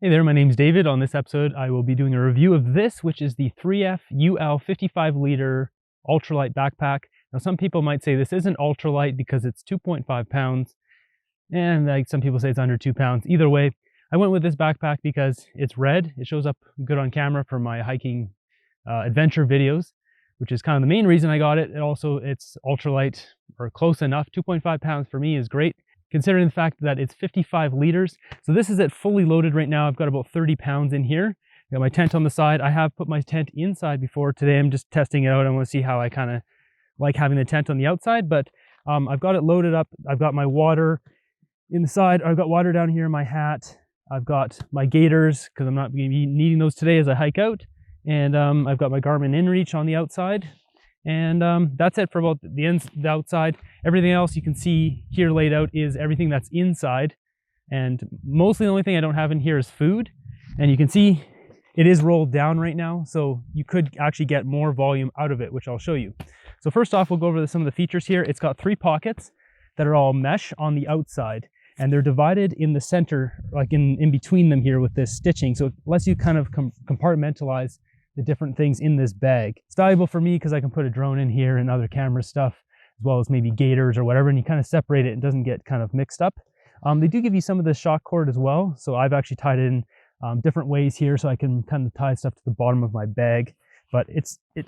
Hey there, my name's David. On this episode, I will be doing a review of this, which is the 3F UL 55 liter ultralight backpack. Now, some people might say this isn't ultralight because it's 2.5 pounds, and like some people say it's under 2 pounds. Either way, I went with this backpack because it's red. It shows up good on camera for my hiking adventure videos, which is kind of the main reason I got it. And also, it's ultralight or close enough. 2.5 pounds for me is great, considering the fact that it's 55 liters. So this is it fully loaded right now. I've got about 30 pounds in here. I got my tent on the side. I have put my tent inside before. Today I'm just testing it out. I want to see how I kind of like having the tent on the outside, but I've got it loaded up. I've got my water inside. I've got water down here in my hat. I've got my gaiters because I'm not going to be needing those today as I hike out. And I've got my Garmin InReach on the outside. And that's it for about the outside. Everything else you can see here laid out is everything that's inside. And mostly the only thing I don't have in here is food. And you can see it is rolled down right now. So you could actually get more volume out of it, which I'll show you. So first off, we'll go over some of the features here. It's got 3 pockets that are all mesh on the outside. And they're divided in the center, like in between them here with this stitching. So it lets you kind of compartmentalize the different things in this bag. It's valuable for me because I can put a drone in here and other camera stuff, as well as maybe gaiters or whatever, and you kind of separate it and it doesn't get kind of mixed up. They do give you some of the shock cord as well. So I've actually tied it in different ways here so I can kind of tie stuff to the bottom of my bag. But it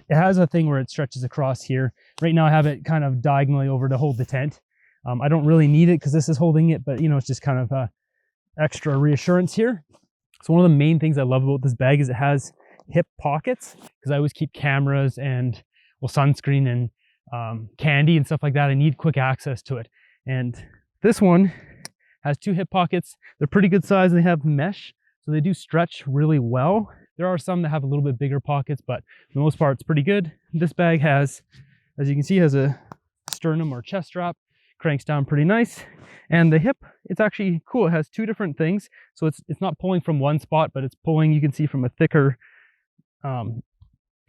has a thing where it stretches across here. Right now I have it kind of diagonally over to hold the tent. I don't really need it because this is holding it, but you know, it's just kind of extra reassurance here. So one of the main things I love about this bag is it has hip pockets, because I always keep cameras and sunscreen and candy and stuff like that. I need quick access to it. And this one has 2 hip pockets. They're pretty good size and they have mesh, so they do stretch really well. There are some that have a little bit bigger pockets, but for the most part it's pretty good. This bag has, as you can see, has a sternum or chest strap, cranks down pretty nice. And the hip, it's actually cool. It has 2 different things. So it's not pulling from one spot, but it's pulling, you can see, from a thicker kind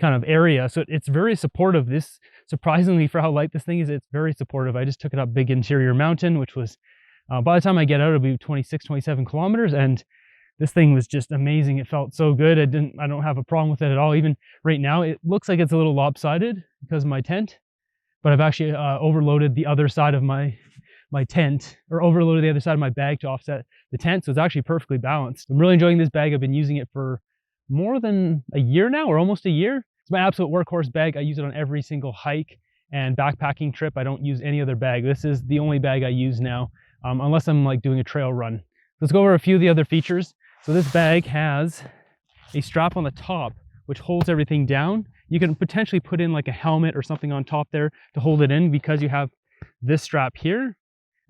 of area. So it's very supportive. This, surprisingly for how light this thing is, it's very supportive. I just took it up Big Interior Mountain, which was, by the time I get out, it'll be 26, 27 kilometers. And this thing was just amazing. It felt so good. I don't have a problem with it at all. Even right now, it looks like it's a little lopsided because of my tent, but I've actually overloaded the other side of my tent, or overloaded the other side of my bag to offset the tent. So it's actually perfectly balanced. I'm really enjoying this bag. I've been using it for more than a year now, or almost a year. It's my absolute workhorse bag. I use it on every single hike and backpacking trip. I don't use any other bag. This is the only bag I use now, unless I'm like doing a trail run. Let's go over a few of the other features. So this bag has a strap on the top, which holds everything down. You can potentially put in like a helmet or something on top there to hold it in, because you have this strap here.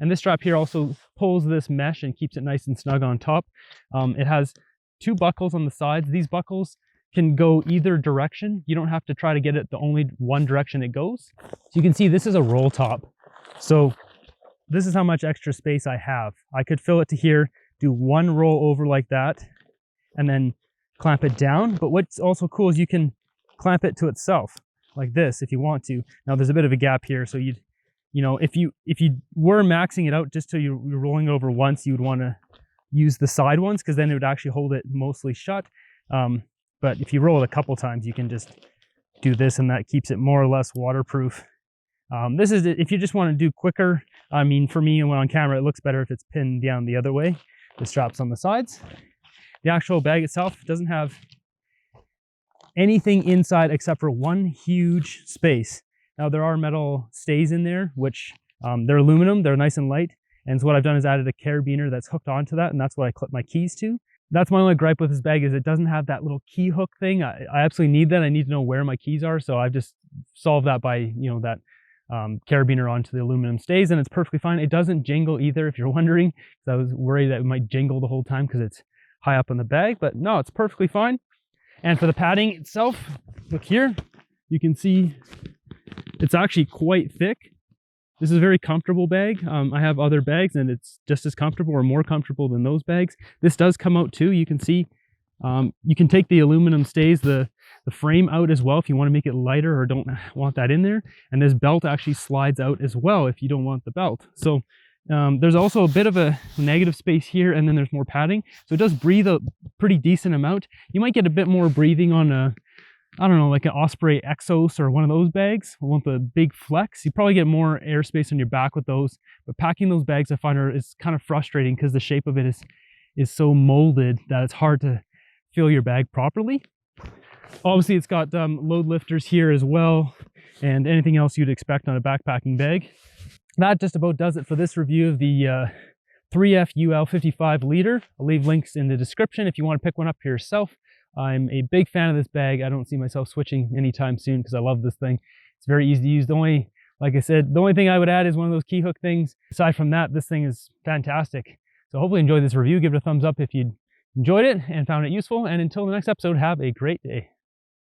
And this strap here also pulls this mesh and keeps it nice and snug on top. It has 2 buckles on the sides. These buckles can go either direction. You don't have to try to get it the only one direction it goes. So you can see this is a roll top. So this is how much extra space I have. I could fill it to here, do 1 roll over like that, and then clamp it down. But what's also cool is you can clamp it to itself like this if you want to. Now there's a bit of a gap here, so you know, if you were maxing it out just till you're rolling over once, you would want to use the side ones, because then it would actually hold it mostly shut. But if you roll it a couple times, you can just do this, and that keeps it more or less waterproof. This is if you just want to do quicker. I mean, for me, when on camera, it looks better if it's pinned down the other way. The straps on the sides. The actual bag itself doesn't have anything inside except for 1 huge space. Now there are metal stays in there, which they're aluminum. They're nice and light. And so what I've done is added a carabiner that's hooked onto that, and that's what I clip my keys to. That's my only gripe with this bag, is it doesn't have that little key hook thing. I absolutely need that. I need to know where my keys are. So I've just solved that by, you know, that carabiner onto the aluminum stays, and it's perfectly fine. It doesn't jingle either, if you're wondering, because I was worried that it might jingle the whole time because it's high up on the bag, but no, it's perfectly fine. And for the padding itself, look here, you can see it's actually quite thick. This is a very comfortable bag. I have other bags and it's just as comfortable or more comfortable than those bags. This does come out too. You can see, you can take the aluminum stays, the frame out as well if you want to make it lighter or don't want that in there. And this belt actually slides out as well if you don't want the belt. So There's also a bit of a negative space here, and then there's more padding. So it does breathe a pretty decent amount. You might get a bit more breathing on a, I don't know, like an Osprey Exos or one of those bags, one with a big flex. You probably get more airspace on your back with those. But packing those bags, I find, is kind of frustrating because the shape of it is so molded that it's hard to fill your bag properly. Obviously, it's got load lifters here as well, and anything else you'd expect on a backpacking bag. That just about does it for this review of the 3F UL 55 liter. I'll leave links in the description if you want to pick one up for yourself. I'm a big fan of this bag. I don't see myself switching anytime soon because I love this thing. It's very easy to use. Like I said, the only thing I would add is one of those key hook things. Aside from that, this thing is fantastic. So hopefully you enjoyed this review. Give it a thumbs up if you enjoyed it and found it useful. And until the next episode, have a great day.